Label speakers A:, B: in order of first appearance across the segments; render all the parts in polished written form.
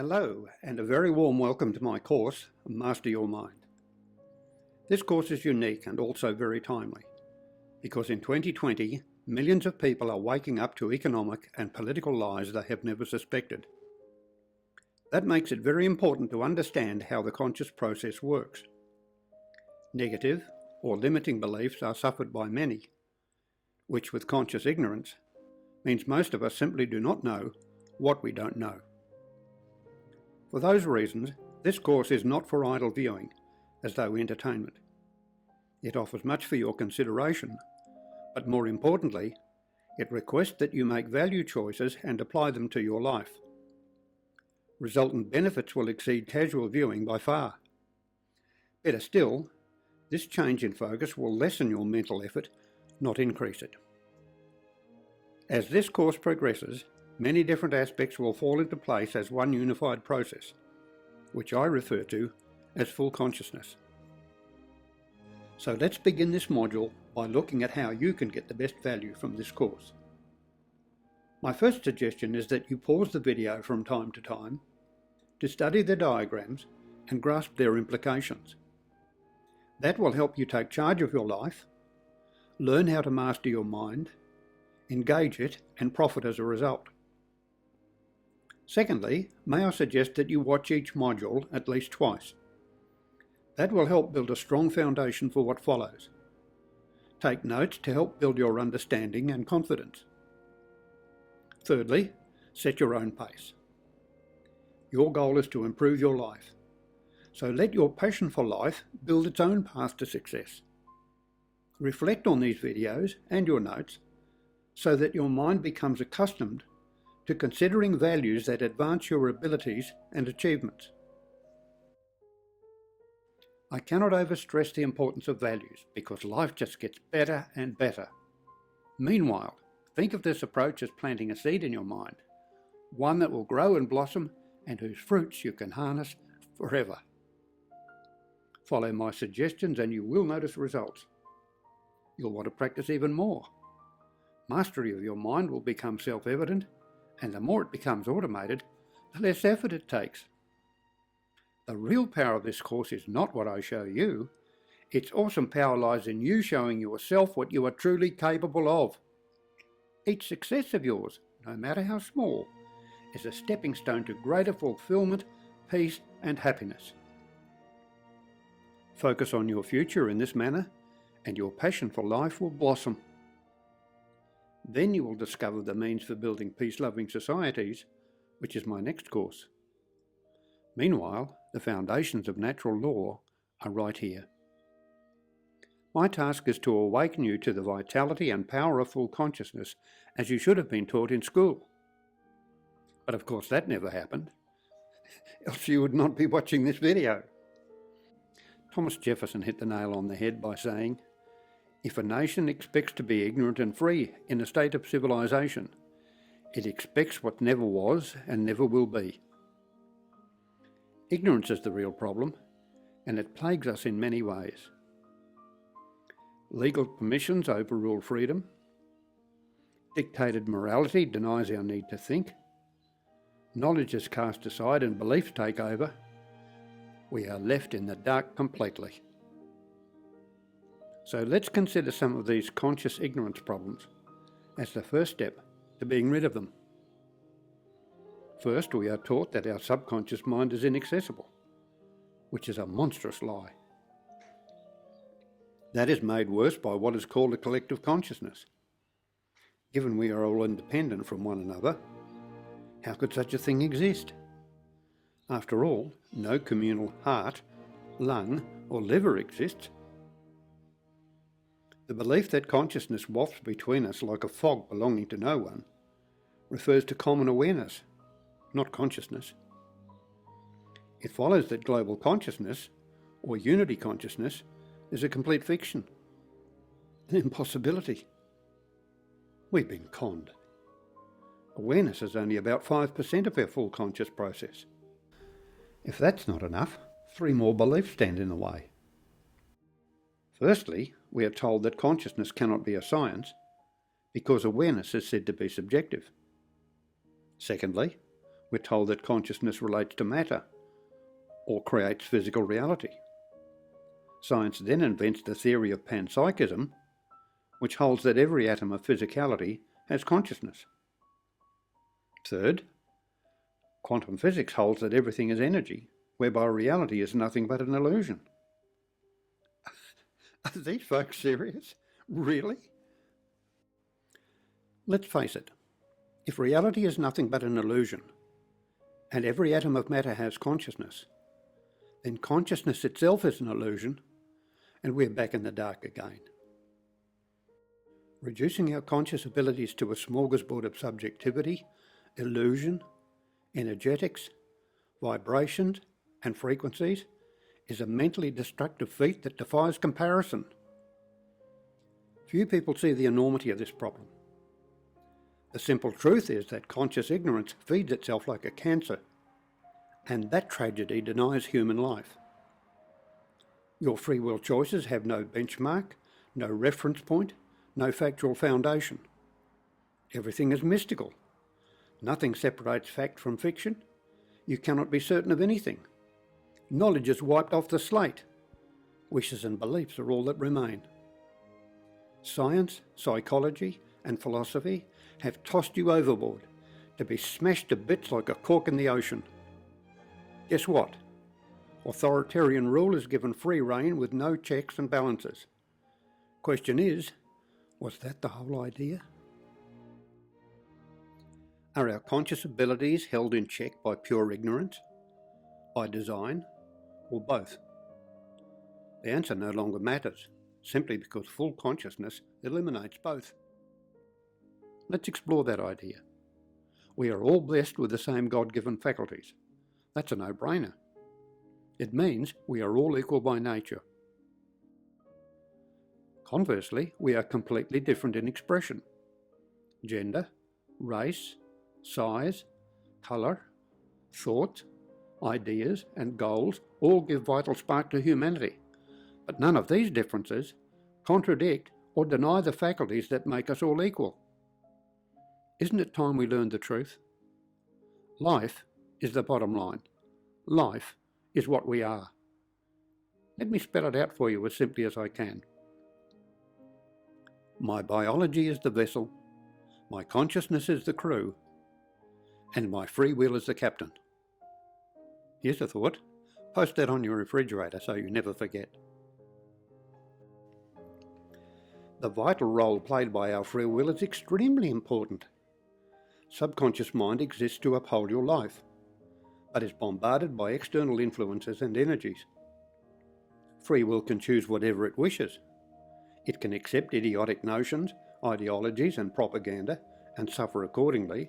A: Hello, and a very warm welcome to my course, Master Your Mind. This course is unique and also very timely, because in 2020, millions of people are waking up to economic and political lies they have never suspected. That makes it very important to understand how the conscious process works. Negative or limiting beliefs are suffered by many, which with conscious ignorance means most of us simply do not know what we don't know. For those reasons, this course is not for idle viewing, as though entertainment. It offers much for your consideration, but more importantly, it requests that you make value choices and apply them to your life. Resultant benefits will exceed casual viewing by far. Better still, this change in focus will lessen your mental effort, not increase it. As this course progresses, many different aspects will fall into place as one unified process, which I refer to as full consciousness. So let's begin this module by looking at how you can get the best value from this course. My first suggestion is that you pause the video from time to time to study the diagrams and grasp their implications. That will help you take charge of your life, learn how to master your mind, engage it, and profit as a result. Secondly, may I suggest that you watch each module at least twice. That will help build a strong foundation for what follows. Take notes to help build your understanding and confidence. Thirdly, set your own pace. Your goal is to improve your life, so let your passion for life build its own path to success. Reflect on these videos and your notes so that your mind becomes accustomed to considering values that advance your abilities and achievements. I cannot overstress the importance of values because life just gets better and better. Meanwhile, think of this approach as planting a seed in your mind, one that will grow and blossom and whose fruits you can harness forever. Follow my suggestions and you will notice results. You'll want to practice even more. Mastery of your mind will become self-evident, and the more it becomes automated, the less effort it takes. The real power of this course is not what I show you. Its awesome power lies in you showing yourself what you are truly capable of. Each success of yours, no matter how small, is a stepping stone to greater fulfillment, peace, and happiness. Focus on your future in this manner, and your passion for life will blossom. Then you will discover the means for building peace-loving societies, which is my next course. Meanwhile, the foundations of natural law are right here. My task is to awaken you to the vitality and power of full consciousness as you should have been taught in school. But of course that never happened, else you would not be watching this video. Thomas Jefferson hit the nail on the head by saying, "If a nation expects to be ignorant and free in a state of civilization, it expects what never was and never will be." Ignorance is the real problem, and it plagues us in many ways. Legal permissions overrule freedom. Dictated morality denies our need to think. Knowledge is cast aside and beliefs take over. We are left in the dark completely. So let's consider some of these conscious ignorance problems as the first step to being rid of them. First, we are taught that our subconscious mind is inaccessible, which is a monstrous lie. That is made worse by what is called a collective consciousness. Given we are all independent from one another, how could such a thing exist? After all, no communal heart, lung, or liver exists. The belief that consciousness wafts between us like a fog belonging to no one refers to common awareness, not consciousness. It follows that global consciousness, or unity consciousness, is a complete fiction, an impossibility. We've been conned. Awareness is only about 5% of our full conscious process. If that's not enough, 3 more beliefs stand in the way. Firstly, we are told that consciousness cannot be a science because awareness is said to be subjective. Secondly, we're told that consciousness relates to matter or creates physical reality. Science then invents the theory of panpsychism, which holds that every atom of physicality has consciousness. Third, quantum physics holds that everything is energy, whereby reality is nothing but an illusion. Are these folks serious? Really? Let's face it, if reality is nothing but an illusion, and every atom of matter has consciousness, then consciousness itself is an illusion, and we're back in the dark again. Reducing our conscious abilities to a smorgasbord of subjectivity, illusion, energetics, vibrations, and frequencies is a mentally destructive feat that defies comparison. Few people see the enormity of this problem. The simple truth is that conscious ignorance feeds itself like a cancer, and that tragedy denies human life. Your free will choices have no benchmark, no reference point, no factual foundation. Everything is mystical. Nothing separates fact from fiction. You cannot be certain of anything. Knowledge is wiped off the slate. Wishes and beliefs are all that remain. Science, psychology, and philosophy have tossed you overboard to be smashed to bits like a cork in the ocean. Guess what? Authoritarian rule is given free rein with no checks and balances. Question is, was that the whole idea? Are our conscious abilities held in check by pure ignorance, by design, or both? The answer no longer matters, simply because full consciousness eliminates both. Let's explore that idea. We are all blessed with the same God-given faculties. That's a no-brainer. It means we are all equal by nature. Conversely, we are completely different in expression. Gender, race, size, colour, thought, ideas and goals all give vital spark to humanity, but none of these differences contradict or deny the faculties that make us all equal. Isn't it time we learned the truth? Life is the bottom line. Life is what we are. Let me spell it out for you as simply as I can. My biology is the vessel, my consciousness is the crew, and my free will is the captain. Here's a thought. Post that on your refrigerator so you never forget. The vital role played by our free will is extremely important. Subconscious mind exists to uphold your life, but is bombarded by external influences and energies. Free will can choose whatever it wishes. It can accept idiotic notions, ideologies and propaganda and suffer accordingly,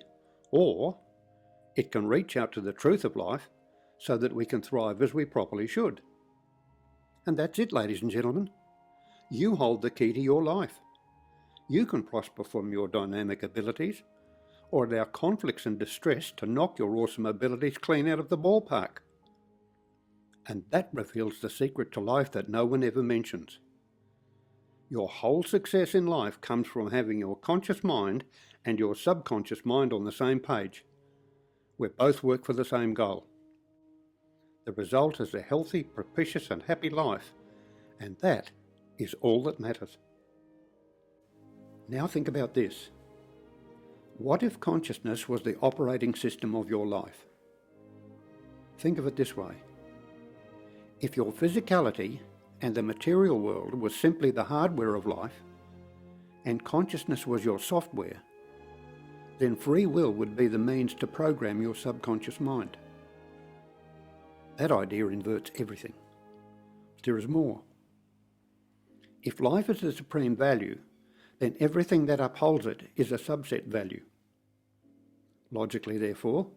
A: or it can reach out to the truth of life so that we can thrive as we properly should. And that's it, ladies and gentlemen. You hold the key to your life. You can prosper from your dynamic abilities, or allow conflicts and distress to knock your awesome abilities clean out of the ballpark. And that reveals the secret to life that no one ever mentions. Your whole success in life comes from having your conscious mind and your subconscious mind on the same page, where both work for the same goal. The result is a healthy, propitious and happy life, and that is all that matters. Now think about this. What if consciousness was the operating system of your life? Think of it this way. If your physicality and the material world was simply the hardware of life, and consciousness was your software, then free will would be the means to program your subconscious mind. That idea inverts everything. There is more. If life is the supreme value, then everything that upholds it is a subset value. Logically, therefore,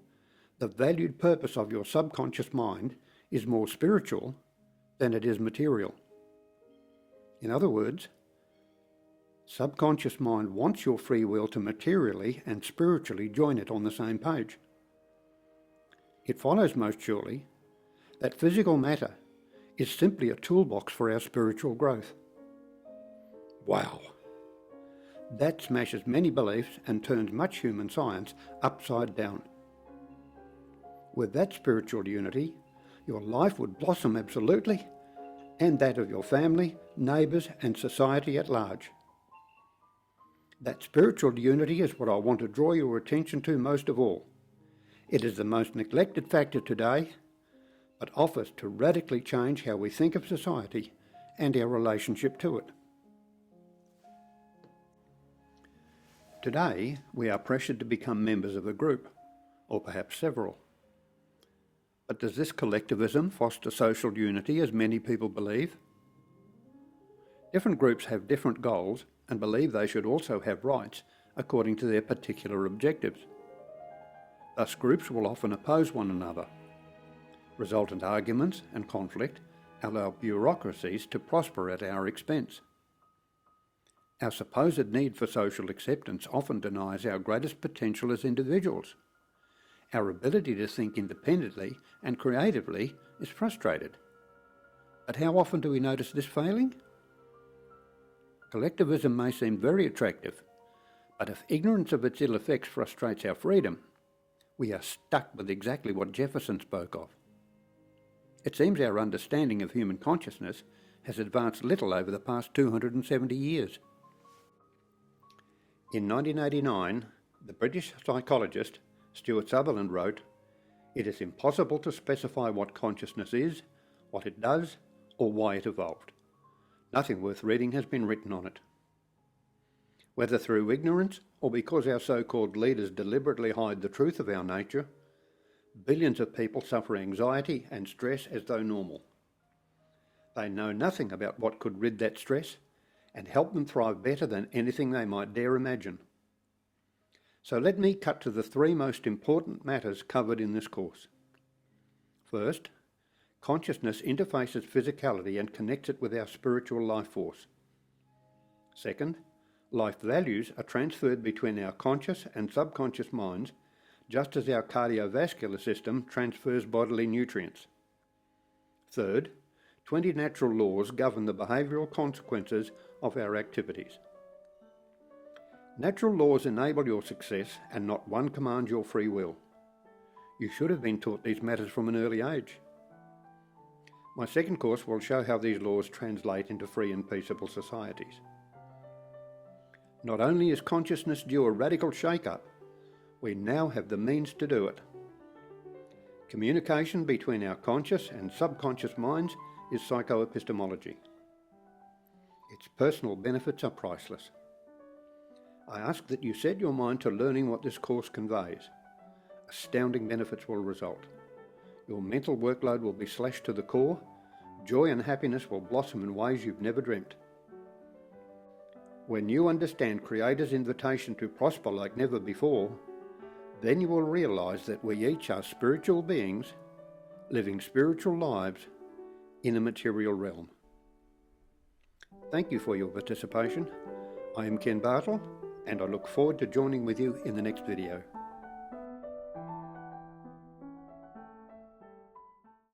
A: the valued purpose of your subconscious mind is more spiritual than it is material. In other words, subconscious mind wants your free will to materially and spiritually join it on the same page. It follows most surely that physical matter is simply a toolbox for our spiritual growth. Wow! That smashes many beliefs and turns much human science upside down. With that spiritual unity, your life would blossom absolutely, and that of your family, neighbours and society at large. That spiritual unity is what I want to draw your attention to most of all. It is the most neglected factor today, but offers to radically change how we think of society and our relationship to it. Today, we are pressured to become members of a group, or perhaps several. But does this collectivism foster social unity as many people believe? Different groups have different goals and believe they should also have rights according to their particular objectives. Thus, groups will often oppose one another. Resultant arguments and conflict allow bureaucracies to prosper at our expense. Our supposed need for social acceptance often denies our greatest potential as individuals. Our ability to think independently and creatively is frustrated. But how often do we notice this failing? Collectivism may seem very attractive, but if ignorance of its ill effects frustrates our freedom, we are stuck with exactly what Jefferson spoke of. It seems our understanding of human consciousness has advanced little over the past 270 years. In 1989, the British psychologist Stuart Sutherland wrote, "It is impossible to specify what consciousness is, what it does, or why it evolved. Nothing worth reading has been written on it." Whether through ignorance or because our so-called leaders deliberately hide the truth of our nature, billions of people suffer anxiety and stress as though normal. They know nothing about what could rid that stress and help them thrive better than anything they might dare imagine. So let me cut to the three most important matters covered in this course. First, consciousness interfaces physicality and connects it with our spiritual life force. Second, life values are transferred between our conscious and subconscious minds, just as our cardiovascular system transfers bodily nutrients. Third, 20 natural laws govern the behavioural consequences of our activities. Natural laws enable your success and not one commands your free will. You should have been taught these matters from an early age. My second course will show how these laws translate into free and peaceable societies. Not only is consciousness due a radical shake-up, we now have the means to do it. Communication between our conscious and subconscious minds is psychoepistemology. Its personal benefits are priceless. I ask that you set your mind to learning what this course conveys. Astounding benefits will result. Your mental workload will be slashed to the core. Joy and happiness will blossom in ways you've never dreamt. When you understand Creator's invitation to prosper like never before, then you will realise that we each are spiritual beings living spiritual lives in a material realm. Thank you for your participation. I am Ken Bartle, and I look forward to joining with you in the next video.